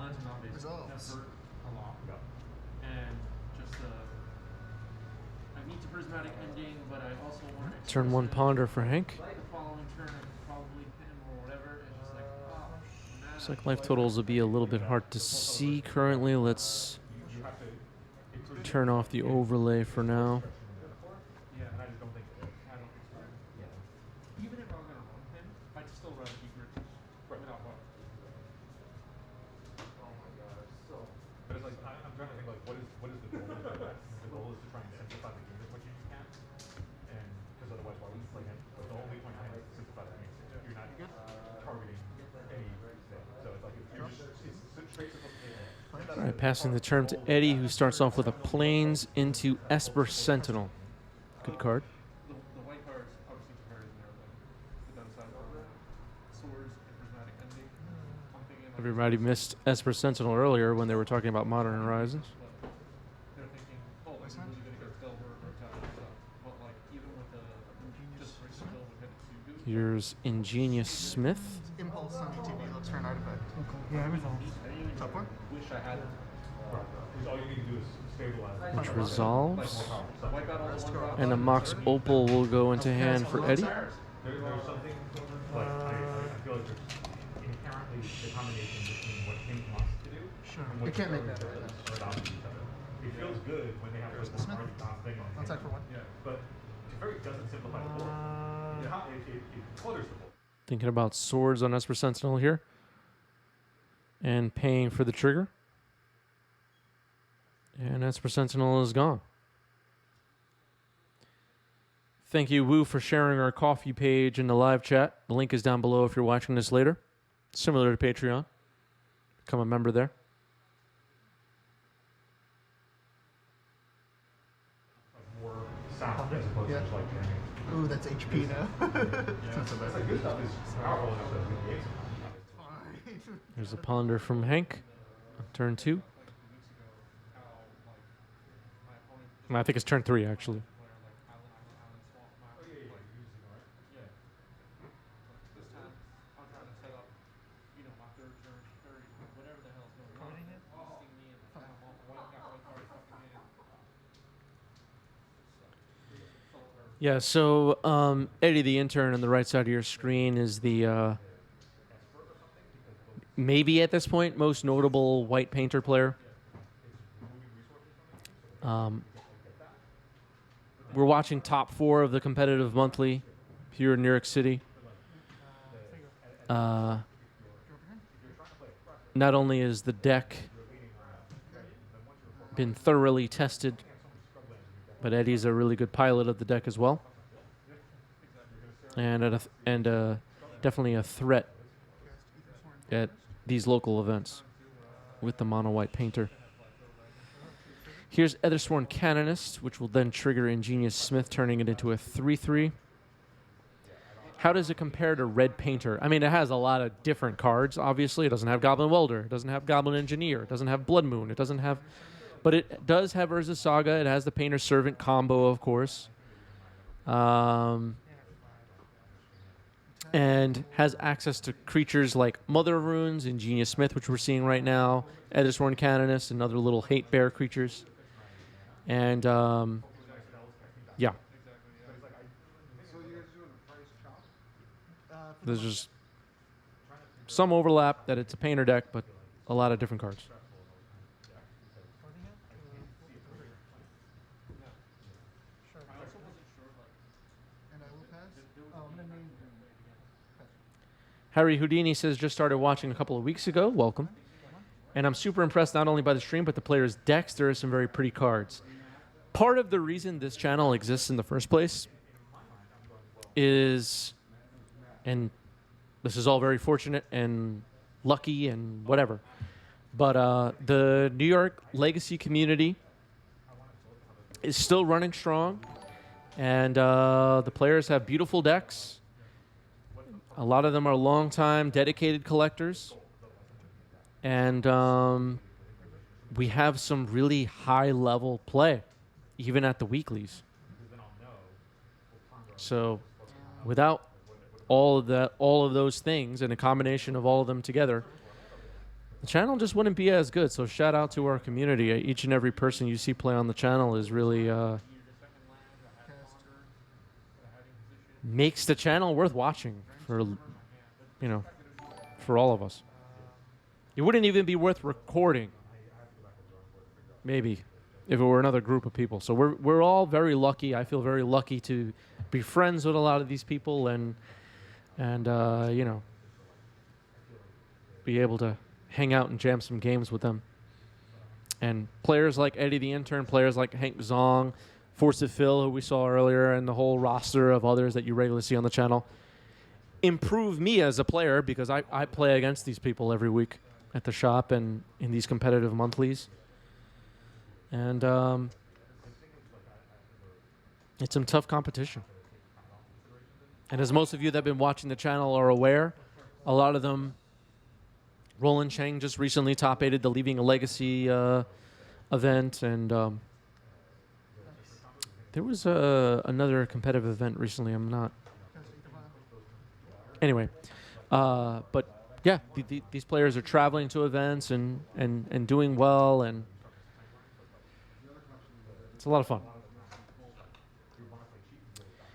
lands and non-basic Results. hurt a lot. And just I need to prismatic ending, but I also want to Turn 1 ponder for Hank. the following turn I could probably pin him or whatever. It's just like, oh, Looks like life totals will be a little bit hard to see currently. Let's turn off the overlay for now. Yeah, and I just don't think so. Yeah. Even if I was gonna run him, I'd still rather keep Rick without what. Oh my god, so. But it's like I'm trying to think like what is the goal? The goal is to try and simplify the game as much as you can, and because otherwise, why would you play him? But the only point I have is to simplify the game. You're not targeting anything, so it's like it's straight simplification. All right, passing the turn to Eddie, who starts off with a Plains into Esper Sentinel. Good card. The white cards obviously compares and everything. The downside of swords and prismatic ending. I'm thinking like Everybody missed Esper Sentinel earlier when they were talking about Modern Horizons. they're thinking, oh, this is really good against Delver or Tau and stuff. But like even with the just regular with head to do. Here's Ingenious Smith. Impulse on ETB, let's turn artifact. Yeah, resolves. Top one? Wish I had All you need to do is stabilize. Which resolves. wipe out all the one drops. And a Mox Opal will go into hand for Eddie. There's something like I feel like there's inherently the combination between what Pink wants to do Sure. and You what can't the make that color right does are opposite each other. It feels good when they have There's this the Smith. hard thing on Outside for one. Yeah, but Teferi doesn't simplify the board. It clutters the board. Thinking about swords on Esper Sentinel here. And paying for the trigger. And Esper Sentinel is gone. Thank you, Woo, for sharing our coffee page in the live chat. The link is down below if you're watching this later. Similar to Patreon. Become a member there. More sound as opposed Yeah. to just like jamming. Ooh, that's HP now. It's not so It's bad. like good stuff is powerful enough to negate some. Fine. There's a ponder from Hank. Turn 2. I think it's turn 3, actually. This time, I'm trying to set up, my third turn, third, whatever the hell's going on. Boosting me and the time off white, got white card fucking in. Yeah, so Eddie, the intern, on the right side of your screen is the maybe at this point most notable white painter player. We're watching top 4 of the competitive monthly here in New York City. Not only is the deck been thoroughly tested, but Eddie's a really good pilot of the deck as well, and definitely a threat at these local events with the mono white painter. Here's Ethersworn Canonist, which will then trigger Ingenious Smith, turning it into a 3/3. How does it compare to Red Painter? I mean, it has a lot of different cards, obviously. It doesn't have Goblin Welder. It doesn't have Goblin Engineer. It doesn't have Blood Moon. It doesn't have... But it does have Urza Saga. It has the Painter Servant combo, of course. And has access to creatures like Mother of Runes, Ingenious Smith, which we're seeing right now, Ethersworn Canonist, and other little hate bear creatures. And, yeah. There's just some overlap that it's a painter deck, but a lot of different cards. And I will pass. Oh, I'm gonna name Harry Houdini says, just started watching a couple of weeks ago. Welcome. And I'm super impressed not only by the stream, but the players' decks. There are some very pretty cards. Part of the reason this channel exists in the first place is, and this is all very fortunate and lucky and whatever, but the New York Legacy community is still running strong, and the players have beautiful decks. A lot of them are long-time dedicated collectors, and we have some really high-level play, even at the weeklies. So without all of those things and a combination of all of them together, the channel just wouldn't be as good. So shout out to our community. Each and every person you see play on the channel is really makes the channel worth watching for, you know, for all of us. It wouldn't even be worth recording, maybe, if it were another group of people. So we're all very lucky. I feel very lucky to be friends with a lot of these people and you know, be able to hang out and jam some games with them. And players like Eddie the Intern, players like Hank Zong, Force of Phil, who we saw earlier, and the whole roster of others that you regularly see on the channel, improve me as a player because I play against these people every week at the shop and in these competitive monthlies. And it's some tough competition. And as most of you that have been watching the channel are aware, a lot of them, Roland Chang just recently top-8'd the Leaving a Legacy event, and there was another competitive event recently. I'm not. Anyway, but yeah, these players are traveling to events and doing well, and it's a lot of fun.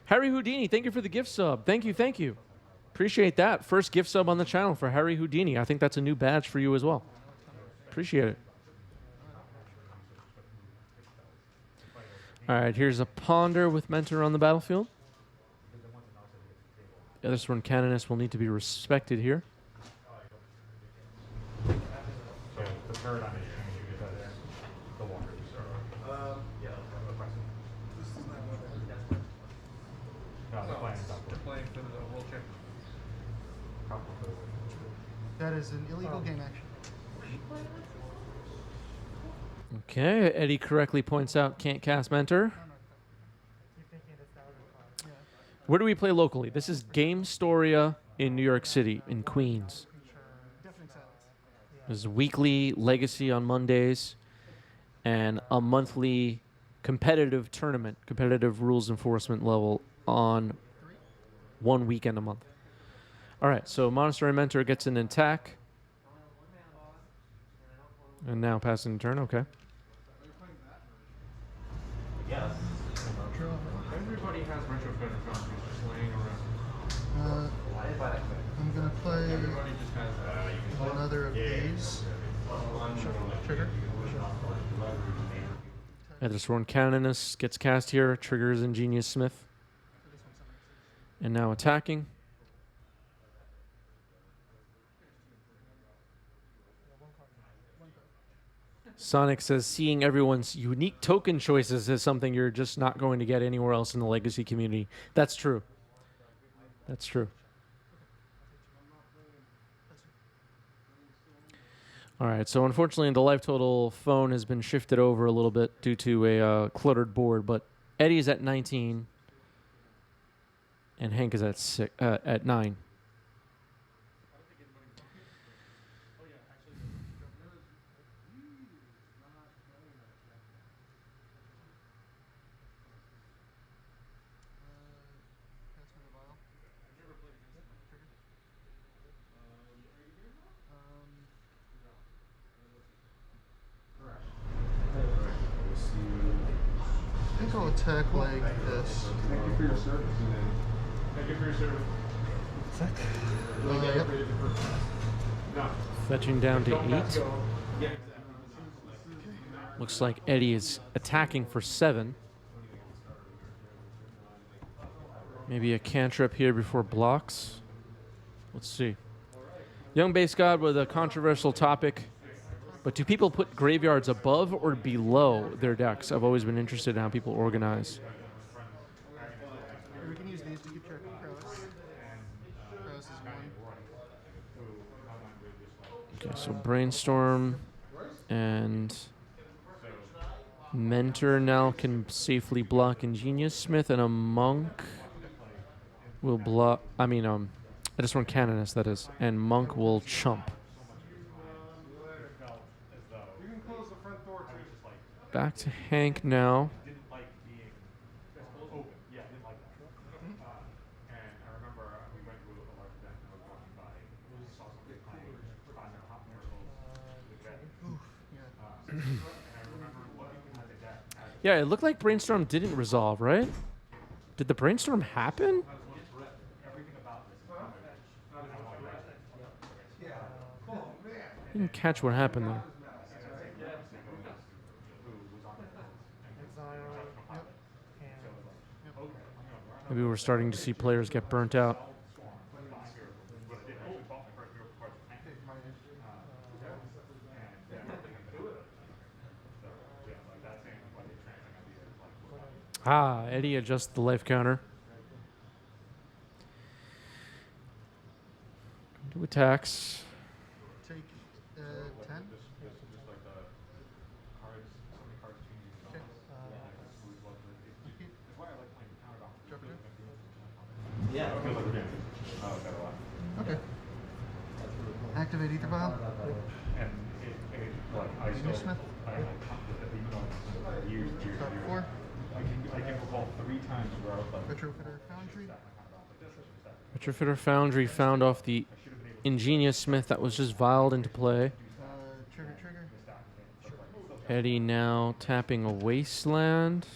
Harry Houdini, thank you for the gift sub. Thank you. Appreciate that. First gift sub on the channel for Harry Houdini. I think that's a new badge for you as well. Appreciate it. All right, here's a Ponder with Mentor on the battlefield. The other Sworn Canonist will need to be respected here. So the paradigm is changing. The longer you start. No, they're playing They're playing for the World Championship. That is an illegal game action. Okay, Eddie correctly points out can't cast Mentor. Where do we play locally? This is Game Storia in New York City, in Queens. There's weekly Legacy on Mondays and a monthly competitive tournament, competitive rules enforcement level on one weekend a month. All right, so Monastery Mentor gets an attack. And now passing the turn, okay. Yes. Everybody has retrofit cards just laying around. I'm going to play Everybody just has another of these. Trigger. Either Sworn Canonist gets cast here, triggers Ingenious Smith. And now attacking. Sonic says seeing everyone's unique token choices is something you're just not going to get anywhere else in the Legacy community. That's true. That's true. All right, so unfortunately the life total phone has been shifted over a little bit due to a cluttered board, but Eddie's at 19 and Hank is at 9. I think I'll attack like this. Thank you for your service. Thank you for your service. Yep. No. Fetching down to 8. Yeah, exactly. Looks like Eddie is attacking for 7. Maybe a cantrip here before blocks. Let's see. Young Base God with a controversial topic. But do people put graveyards above or below their decks? I've always been interested in how people organize. We can use these to keep track of prowess. Prowess is 1. Okay, so Brainstorm and Mentor now can safely block Ingenious Smith, and a Monk will block. I just want Canonist, that is. And Monk will chump. Back to Hank now. Didn't like being open. Yeah, didn't like that. And I remember we went to a large event and I was walking by, saw somebody playing 5-minute hot miracles, Yeah, it looked like Brainstorm didn't resolve, right? Did the Brainstorm happen? Didn't catch what happened there. Maybe we're starting to see players get burnt out. Ah, Eddie adjusts the life counter. Do attacks. Take 10. Okay. Activate Ether Vial. Smith. Top 4. I can recall 3 times where I was like, Retrofitter Foundry. Retrofitter Foundry found off the Ingenious Smith that was just vialed into play. Trigger. Eddie now tapping a Wasteland.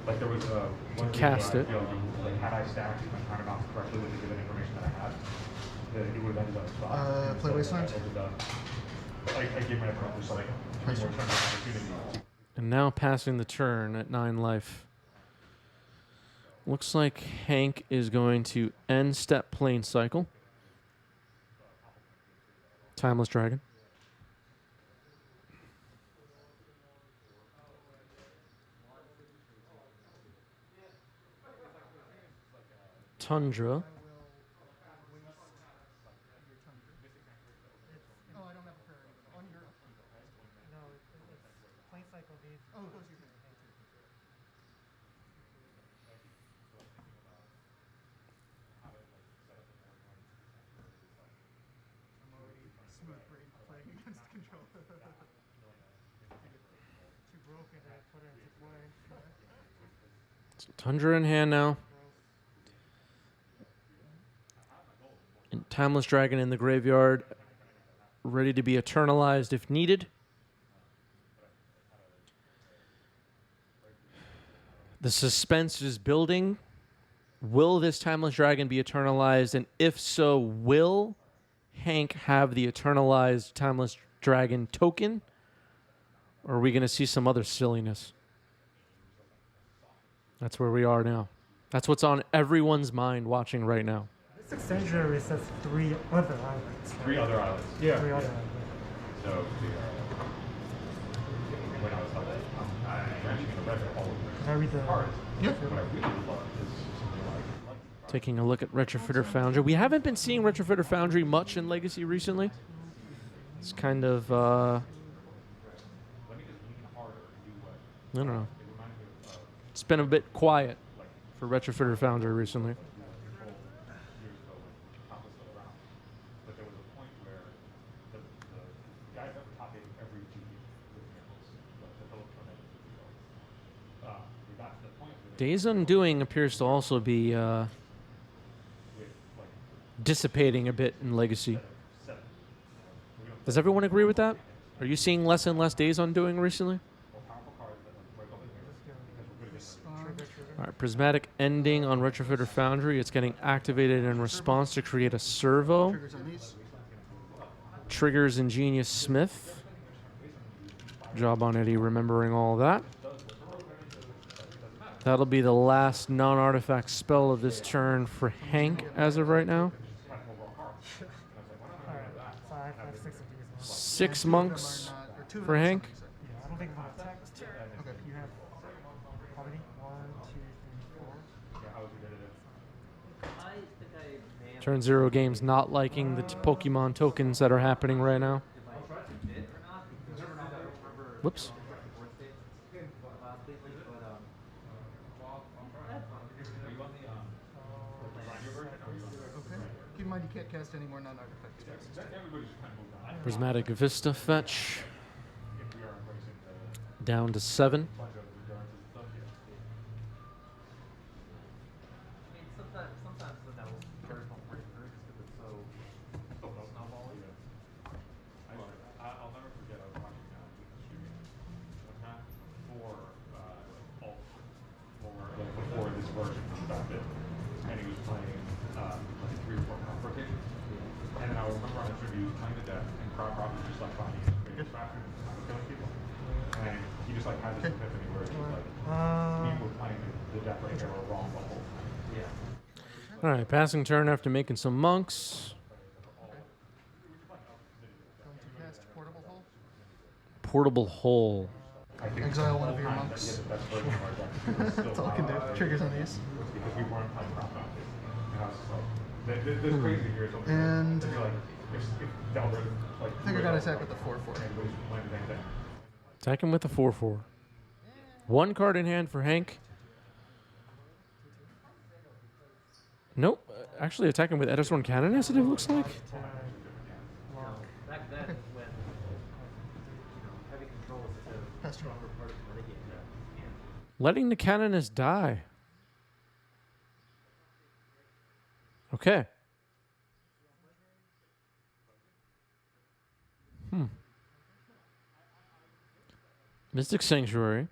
like there was one cast where it. I feel like had I stacked my counterbalance correctly with the given information that I had, it would have ended up spot. Play Wasteland. I gave my opponent just like 3 more turns of opportunity. And now passing the turn at 9 life. Looks like Hank is going to end step plane cycle. Timeless Dragon. Tundra. Oh, I don't have a prayer on your. No, it's plane cycle these. Oh, it goes your turn. I'm already smooth brain playing against control. Too broken to put it into play. Tundra in hand now. And Timeless Dragon in the graveyard. Ready to be eternalized if needed. The suspense is building. Will this Timeless Dragon be eternalized? And if so, will Hank have the eternalized Timeless Dragon token? Or are we going to see some other silliness? That's where we are now. That's what's on everyone's mind watching right now. This extension resets 3 other islands. 3 other islands. 3 other islands. So when I was like, I'm branching in the red all over. Can I read the Yep. What I really love is something like Taking a look at Retrofitter Foundry. We haven't been seeing Retrofitter Foundry much in Legacy recently. It's kind of, I don't know. It's been a bit quiet for Retrofitter Foundry recently. but there was a point where the guys that were top 8 every GP with miracles, the Philip Tornado, we got to the point where Days Undoing appears to also be with like dissipating a bit in Legacy. 7. Does everyone agree with that? Are you seeing less and less Days Undoing recently? More powerful cards that like break open mirrors because we're good against All right, Prismatic ending on Retrofitter Foundry. It's getting activated in response to create a servo. Triggers on these. Triggers Ingenious Smith. Job on Eddie remembering all that. That'll be the last non-artifact spell of this turn for Hank as of right now. Alright, so I have 6 of these. 6 And monks 2 of them for are Hank. not, so- Yeah, I don't think I'm going to attack this turn. Okay. You have how many? 1, 2, 3, 4. how was your day today? Turn 0 games not liking the Pokemon tokens that are happening right now. Whoops. Okay. Keep in mind you can't cast any more non-artifact spells. Everybody's kind of moved on. Prismatic Vista fetch. If we are embracing the Down to 7. bunch of endurance and stuff, yeah. I mean, sometimes the devils first don't break through just because it's so snowbally. playing the deck, and Krog was just like finding his biggest faction and killing people. And he just like had this epiphany where it's just like people playing the deck like they were wrong the whole time. Yeah. All right, passing turn after making some monks. Going to cast Portable Hole. Portable hole. I think Exile one of the your whole time monks. that he had the best version of our deck. He was still That's all I can do. Triggers on these. because we weren't playing Krog. And I was just like, this crazy here is something. And I feel like if Delbert, like, I think I got to attack with the 4/4. everybody's playing the same thing. Attack him with a 4/4. One card in hand for Hank. Nope. Actually, attacking with Edison Canoness, it looks like. Back then, when heavy control was such a Pass turn. stronger part of the metagame. Letting the Canoness die. Okay. Mystic Sanctuary.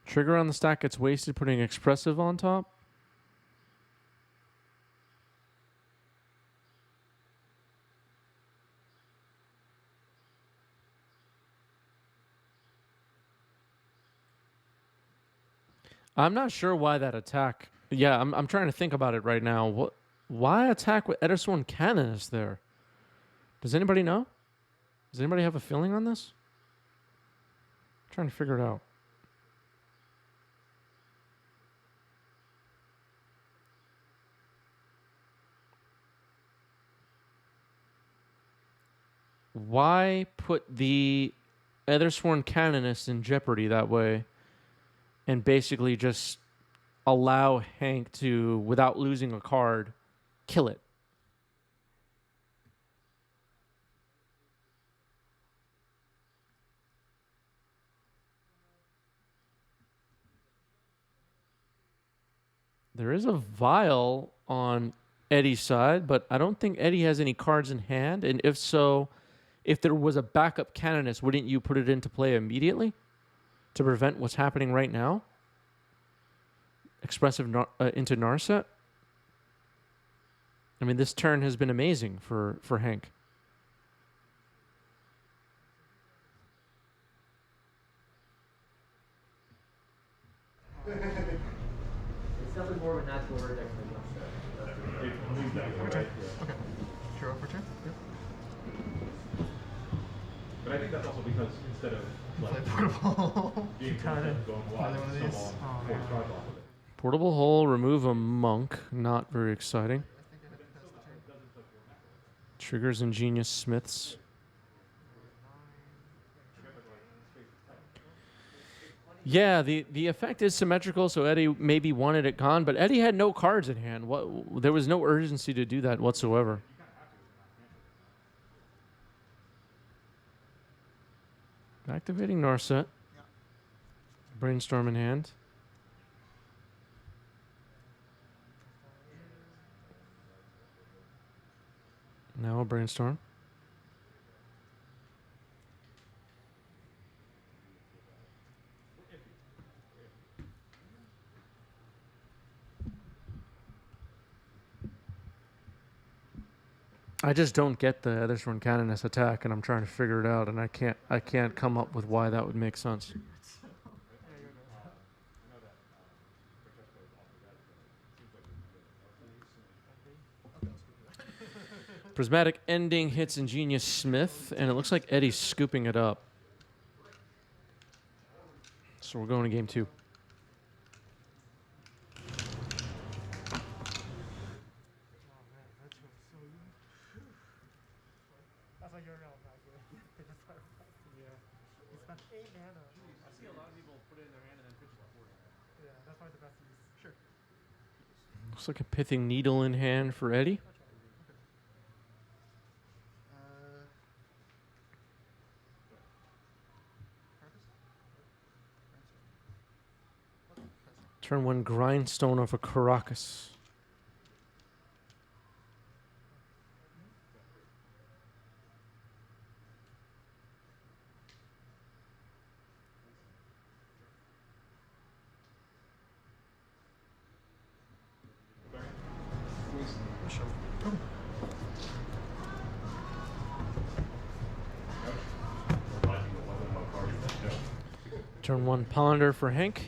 Trigger on the stack gets wasted, putting Expressive on top. I'm not sure why that attack. Yeah, I'm trying to think about it right now. Why attack with Edison Canoness there? Does anybody know? Does anybody have a feeling on this? I'm trying to figure it out. Why put the Ethersworn Canoness in jeopardy that way and basically just allow Hank to, without losing a card, kill it? There is a vial on Eddie's side, but I don't think Eddie has any cards in hand. And if so, if there was a backup Canoness, wouldn't you put it into play immediately to prevent what's happening right now? Expressive into Narset? I mean, this turn has been amazing for Hank. It's definitely more of a natural order deck than Okay. Draw for turn. Yep. But I think that's also because instead of Play like Portable. being Kinda. going Another one of wide, these. so long, force drive off of it. Portable Hole, remove a monk. Not very exciting. Triggers Ingenious Smiths. Yeah, the effect is symmetrical, so Eddie maybe wanted it gone, but Eddie had no cards in hand. There was no urgency to do that whatsoever. Activating Narset. Brainstorm in hand. Now a Brainstorm. I just don't get the Ethersworn Canoness attack, and I'm trying to figure it out, and I can't come up with why that would make sense. Prismatic Ending hits Ingenious Smith, and it looks like Eddie's scooping it up. So we're going to game 2. That's like your real not good. Yeah. You spent 8 mana. I see a lot of people put it in their hand and then pitch it forward. Yeah, that's probably the best use. Sure. Looks like a Pithing Needle in hand for Eddie. Turn 1 Grindstone of a Caracas. Turn 1 Ponder for Hank.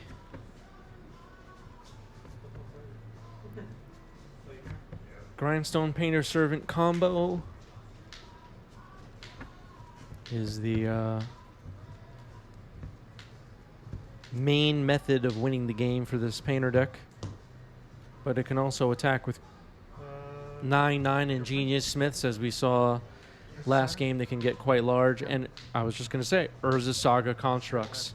Grindstone Painter Servant combo is the main method of winning the game for this painter deck. But it can also attack with 9/9 Ingenious Smiths, as we saw last game. They can get quite large. And I was just going to say, Urza Saga Constructs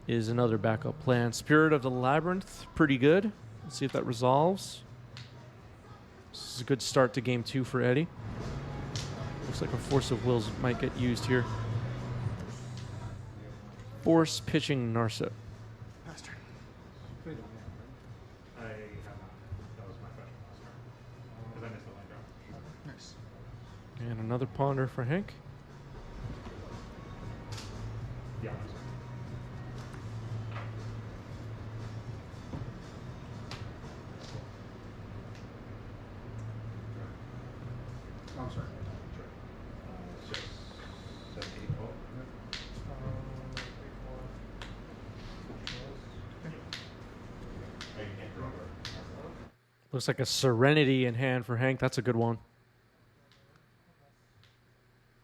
is another backup plan. Spirit of the Labyrinth, pretty good. Let's see if that resolves. This is a good start to game 2 for Eddie. Looks like a Force of Wills might get used here. Force pitching Narset. Pass turn. I have not. That was my question last turn. Because I missed the line drop. Nice. And another Ponder for Hank. Yeah, I'm sorry. I'm sorry. Sure. 6, 7, 8, 12. Oh, you can't draw her. Looks like a Serenity in hand for Hank. That's a good one.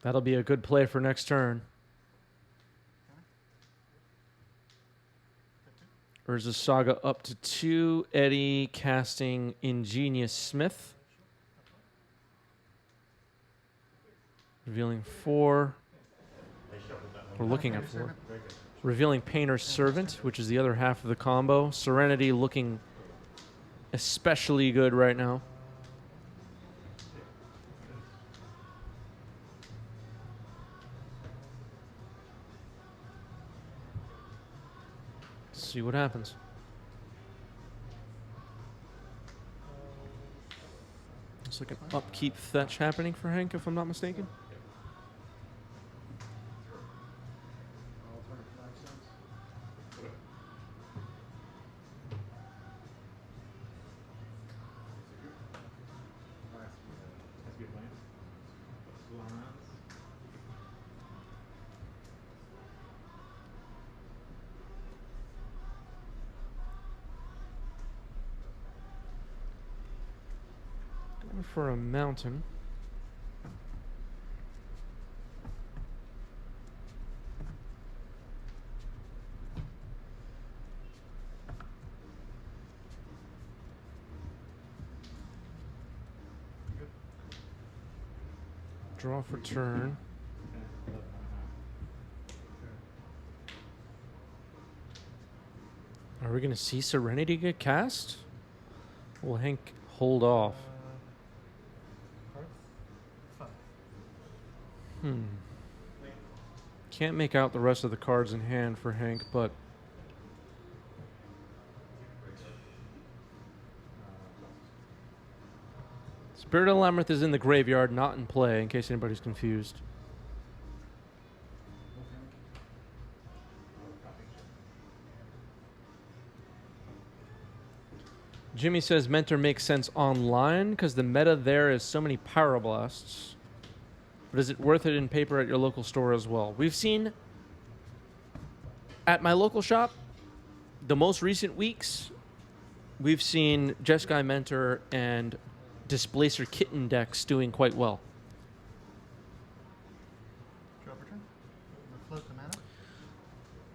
That'll be a good play for next turn. Urza Saga up to 2. Eddie casting Ingenious Smith. Revealing 4. We're looking at 4. Revealing Painter's Servant, which is the other half of the combo. Serenity looking especially good right now. Let's see what happens. Looks like an upkeep fetch happening for Hank, if I'm not mistaken. Has to be a plan. Lines. Going for a mountain. Draw for turn. Are we going to see Serenity get cast? Will Hank hold off? Can't make out the rest of the cards in hand for Hank, but Spirit of the Labyrinth is in the graveyard, not in play, in case anybody's confused. Jimmy says Mentor makes sense online because the meta there is so many Pyroblasts. But is it worth it in paper at your local store as well? We've seen at my local shop, the most recent weeks, we've seen Jeskai Mentor and Displacer Kitten decks doing quite well. Draw for turn. Float the mana.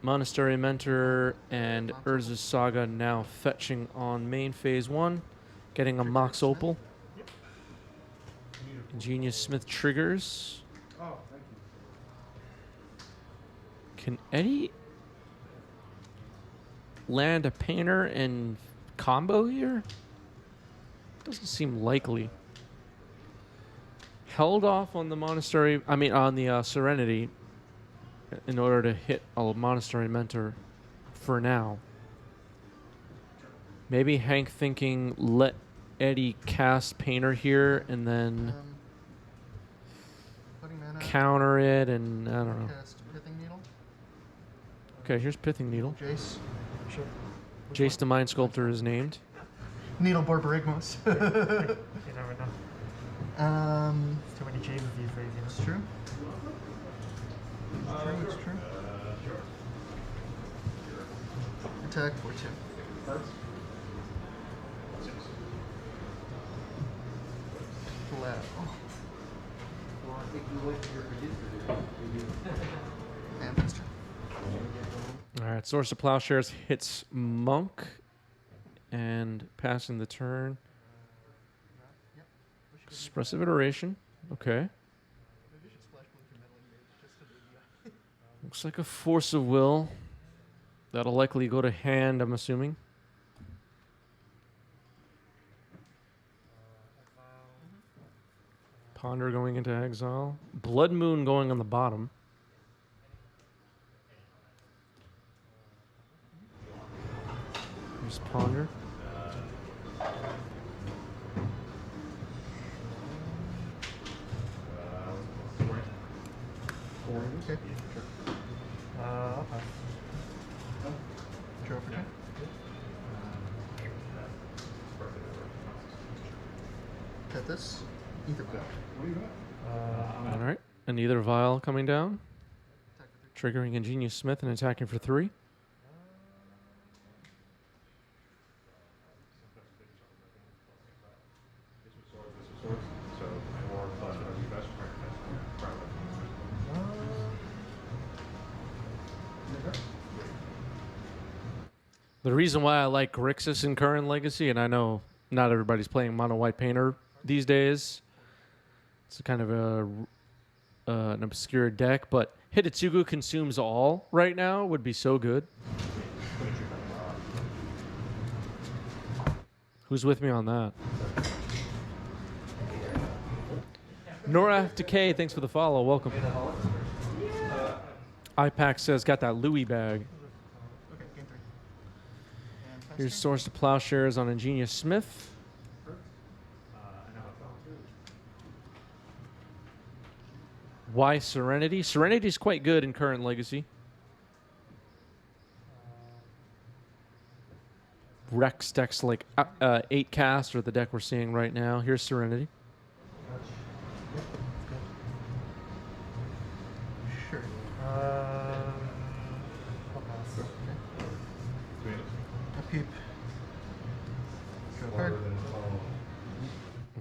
Monastery Mentor and Urza's Saga now fetching on main phase 1, getting a Mox Opal. Ingenious Smith triggers. Oh, thank you. Can Eddie land a painter and combo here? Doesn't seem likely. Held off on the monastery, on the Serenity in order to hit a Monastery Mentor for now. Maybe Hank thinking let Eddie cast painter here and then Putting mana. counter it, and I don't know. Cast Pithing Needle. Okay, here's Pithing Needle. Jace. Sure. Jace the Mind Sculptor is named. Needle Borborygmos. You never know. There's too many chases these days, you know. It's true. It's true. It's true. Attack for 2. Flat. Well, I think you went to your producer there. And pass turn. All right, Source of Plowshares hits Monk, and passing the turn. Yep. Expressive Iteration. Okay. Maybe you should splash both your meddling mage just to the Looks like a Force of Will. That'll likely go to hand, I'm assuming. Ponder going into exile. Blood Moon going on the bottom. Here's Ponder. Okay. I'll pass. Draw for turn. Cut this. Ether Craft. All right. And either Vial coming down. Attack for 3. Triggering Ingenious Smith and attacking for 3. The reason why I like Grixis in current Legacy, and I know not everybody's playing Mono White Painter these days. It's a kind of an obscure deck, but Hitotsugu Consumes All right now would be so good. Who's with me on that? Nora Decay, thanks for the follow. Welcome. IPAC says, got that Louis bag. Okay, game 3. And pass Here's turn. Source to Plowshares on Ingenious Smith. Why Serenity? Serenity is quite good in current Legacy. Rex decks like 8 cast, or the deck we're seeing right now. Here's Serenity. Sure. I'll pass. Upkeep. Draw a card.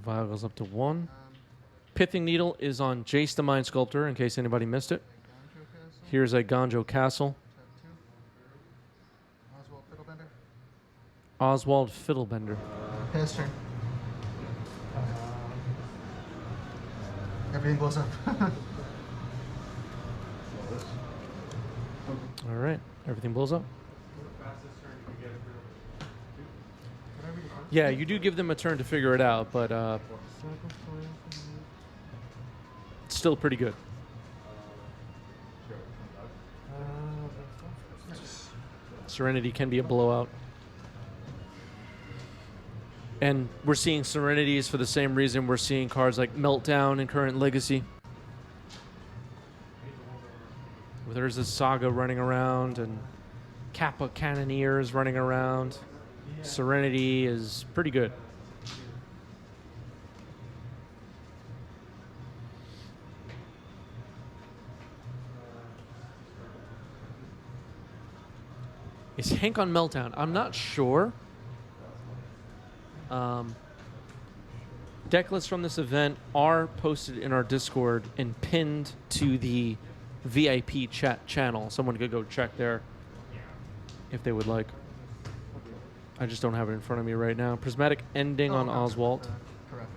Vial goes up to 1. Um, Pithing Needle is on Jace the Mind Sculptor, in case anybody missed it. Ganjo Castle. Here's a Ganjo Castle. Tap 2. Oswald Fiddlebender. Oswald Fiddlebender. Pass turn. Everything blows up. All right. Everything blows up. Yeah, you do give them a turn to figure it out, but it's still pretty good. Serenity can be a blowout. And we're seeing Serenities for the same reason we're seeing cards like Meltdown in current Legacy. Where there's a Saga running around and Kappa Cannoneers running around. Serenity is pretty good. Is Hank on Meltdown? I'm not sure. Deck lists from this event are posted in our Discord and pinned to the VIP chat channel. Someone could go check there if they would like. I just don't have it in front of me right now. Prismatic Ending on Oswald. Correct.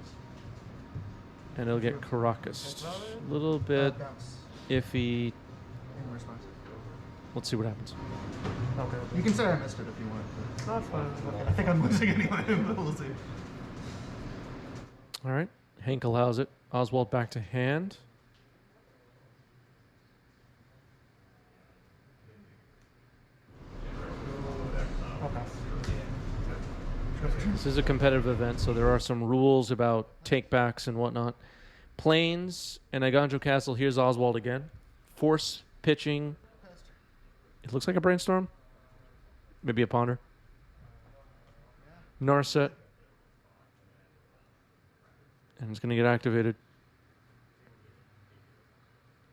And it'll get Caracas. A little bit Bounce. iffy. In response. Let's see what happens. Okay. You can say I missed it if you want. No, it's fine. I think I'm losing anyway, but we'll see. All right. Hank allows it. Oswald back to hand. I'll pass. This is a competitive event, so there are some rules about takebacks and whatnot. Plains and Iganjo Castle. Here's Oswald again. Force pitching. It looks like a brainstorm. Maybe a ponder. Narset. And it's going to get activated.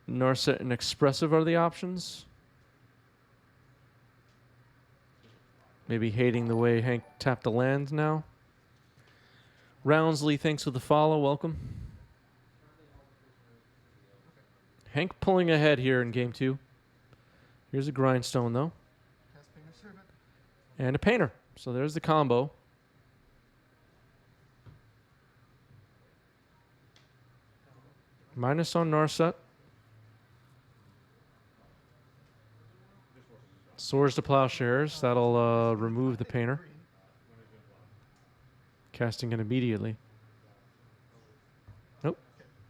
Narset and Expressive are the options. Maybe hating the way Hank tapped the land now. Roundsley, thanks for the follow. Welcome. Hank pulling ahead here in game 2. Here's a grindstone, though. Cast Painter Servant. And a painter. So there's the combo. Minus on Narset. Swords to Plowshares. That'll remove the painter. Casting it immediately. Nope.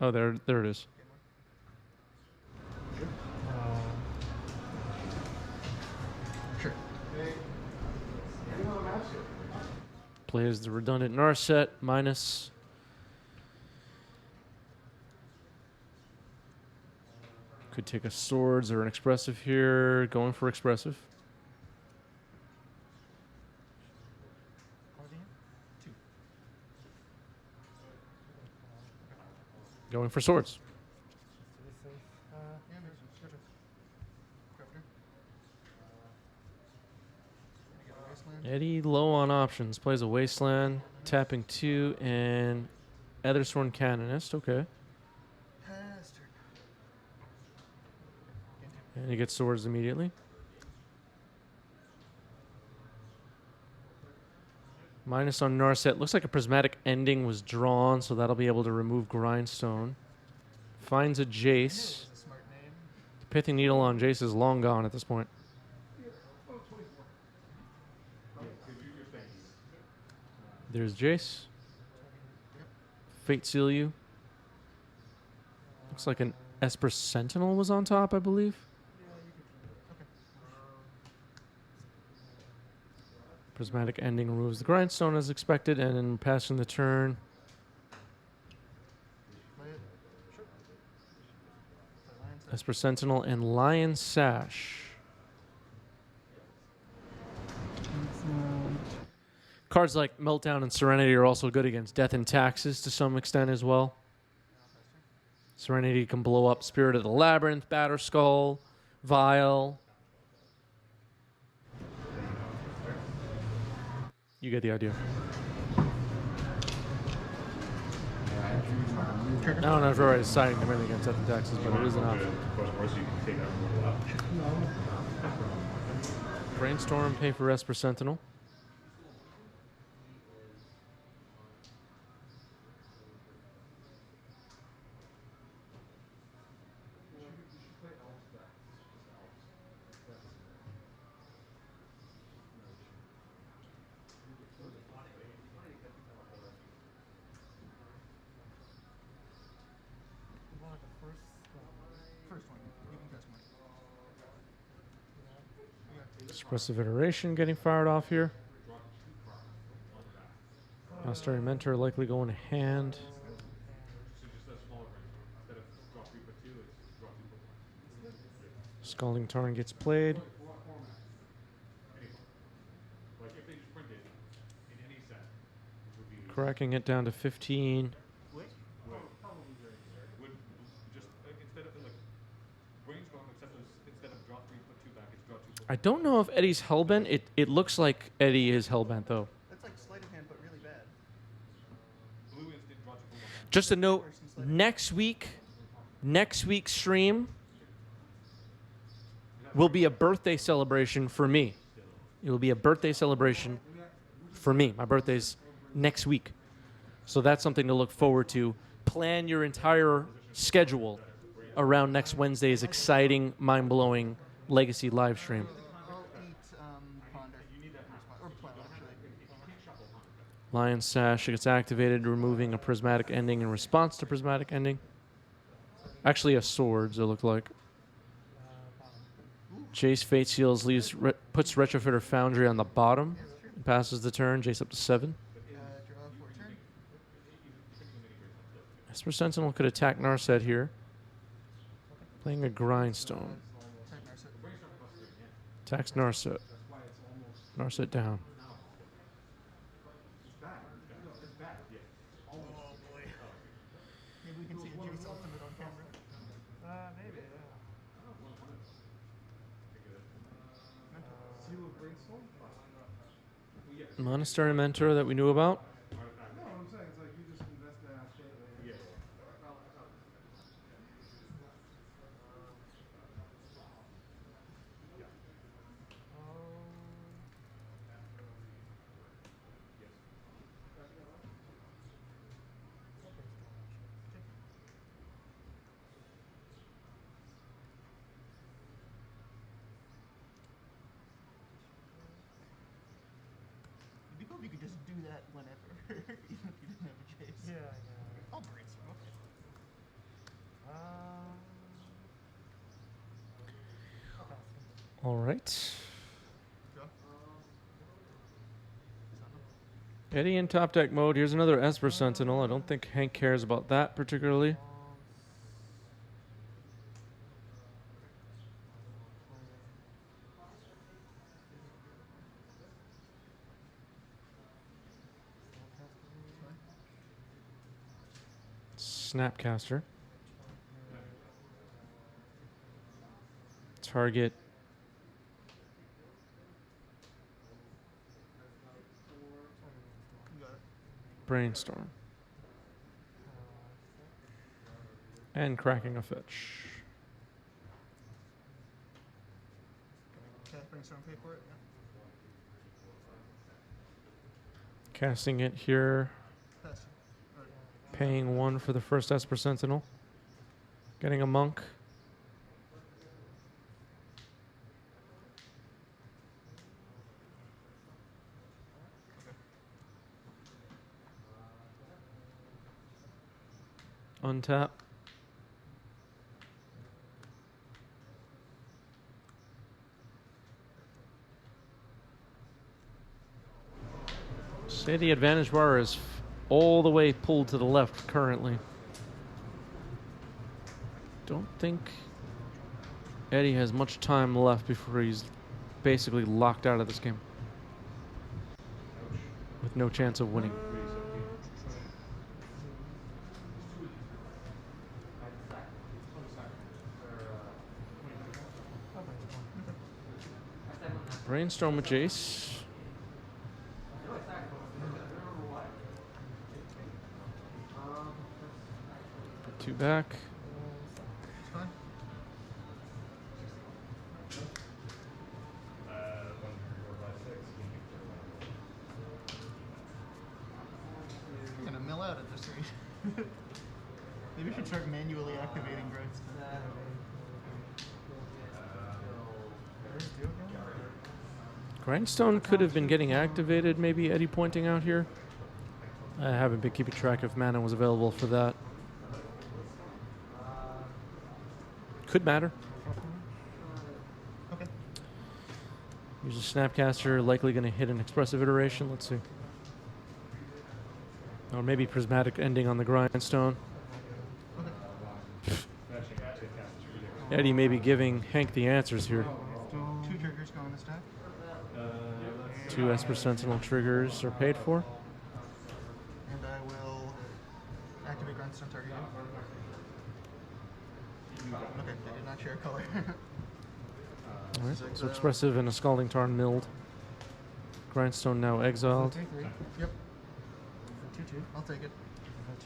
Oh, there it is. Sure. Plays the redundant Narset. Minus. Could take a swords or an expressive here. Going for expressive. Going for swords. Eddie low on options. Plays a Wasteland. Tapping 2 and Ethersworn Canonist. Okay. And he gets swords immediately. Minus on Narset. Looks like a prismatic ending was drawn, so that'll be able to remove Grindstone. Finds a Jace. The Pithing Needle on Jace is long gone at this point. There's Jace. Fate Seal You. Looks like an Esper Sentinel was on top, I believe. Prismatic Ending removes the Grindstone as expected, and then passing the turn. Esper Sentinel and Lion Sash. Cards like Meltdown and Serenity are also good against Death and Taxes to some extent as well. Serenity can blow up Spirit of the Labyrinth, Batterskull, Vial. You get the idea. I don't know if we're already deciding to win against Death and Taxes, but it is an option. Brainstorm, pay for Esper Sentinel. Expressive Iteration getting fired off here. Mastery Mentor likely going to hand. Scalding Tarn gets played. Cracking it down to 15. I don't know if Eddie's hellbent. It looks like Eddie is hellbent, though. That's like sleight of hand, but really bad. Just a note, next week's stream will be a birthday celebration for me. It will be a birthday celebration for me. My birthday's next week. So that's something to look forward to. Plan your entire schedule around next Wednesday's exciting, mind-blowing Legacy live stream. I'll eat Ponder. Or Plow, actually. Lion Sash gets activated, removing a Prismatic Ending in response to Prismatic Ending. Actually, a Swords, it looked like. Jace Fate Seals puts Retrofitter Foundry on the bottom. Passes the turn. Jace up to 7. Draw for a turn. Esper Sentinel could attack Narset here. Playing a Grindstone. Attacks Narset. Narset down. Oh boy. Maybe we can see a Juice Ultimate on camera. Maybe, yeah. Seal of Brainstorm? Monastery Mentor that we knew about. No, what I'm saying, it's like you just invest in that shit. Yeah. It'd be cool if you could just do that whenever, even if you didn't have a chase. Yeah, yeah. I'll brainstorm. Okay. Okay. All right. Go. Eddie in top deck mode. Here's another Esper Sentinel. I don't think Hank cares about that particularly. Snapcaster. Target. You got it. Brainstorm. And cracking a fetch. Okay, brainstorm, pay for it. Yeah. Casting it here. Pass. Or, Paying 1 for the first Esper Sentinel. Getting a monk. Untap. Say the advantage bar is all the way pulled to the left currently. Don't think Eddie has much time left before he's basically locked out of this game. With no chance of winning. Brainstorm with Jace. Put 2 back. it's fine. I'm gonna mill out at this rate. Maybe we should start manually activating Grindstone. Grindstone could have been getting activated, maybe Eddie pointing out here. I haven't been keeping track if mana was available for that. Could matter. Okay. Use a Snapcaster, likely going to hit an expressive iteration. Let's see. Or maybe prismatic ending on the Grindstone. Eddie may be giving Hank the answers here. 2 triggers go on the stack. 2 Esper Sentinel triggers are paid for. And I will activate Grindstone target. Okay, I did not share color. All right. So expressive and a Scalding Tarn milled. Grindstone now exiled. Take 3. Yep, 2-2. I'll take it.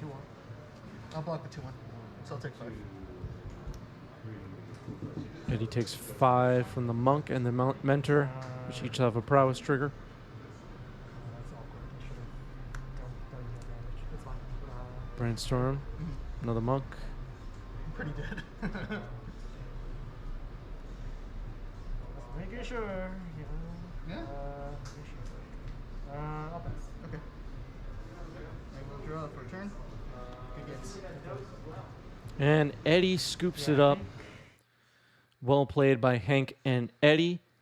2-1. I'll block the 2-1. So I'll take 5. Eddie takes 5 from the Monk and the Mentor, which each have a prowess trigger. That's awkward. I should have done more damage. It's fine. Brainstorm. Another Monk. I'm pretty dead. Making sure, you know. Yeah? Making sure. I'll pass. Okay. I will draw for a turn. Good gets. And Eddie scoops it up. Well played by Hank and Eddie.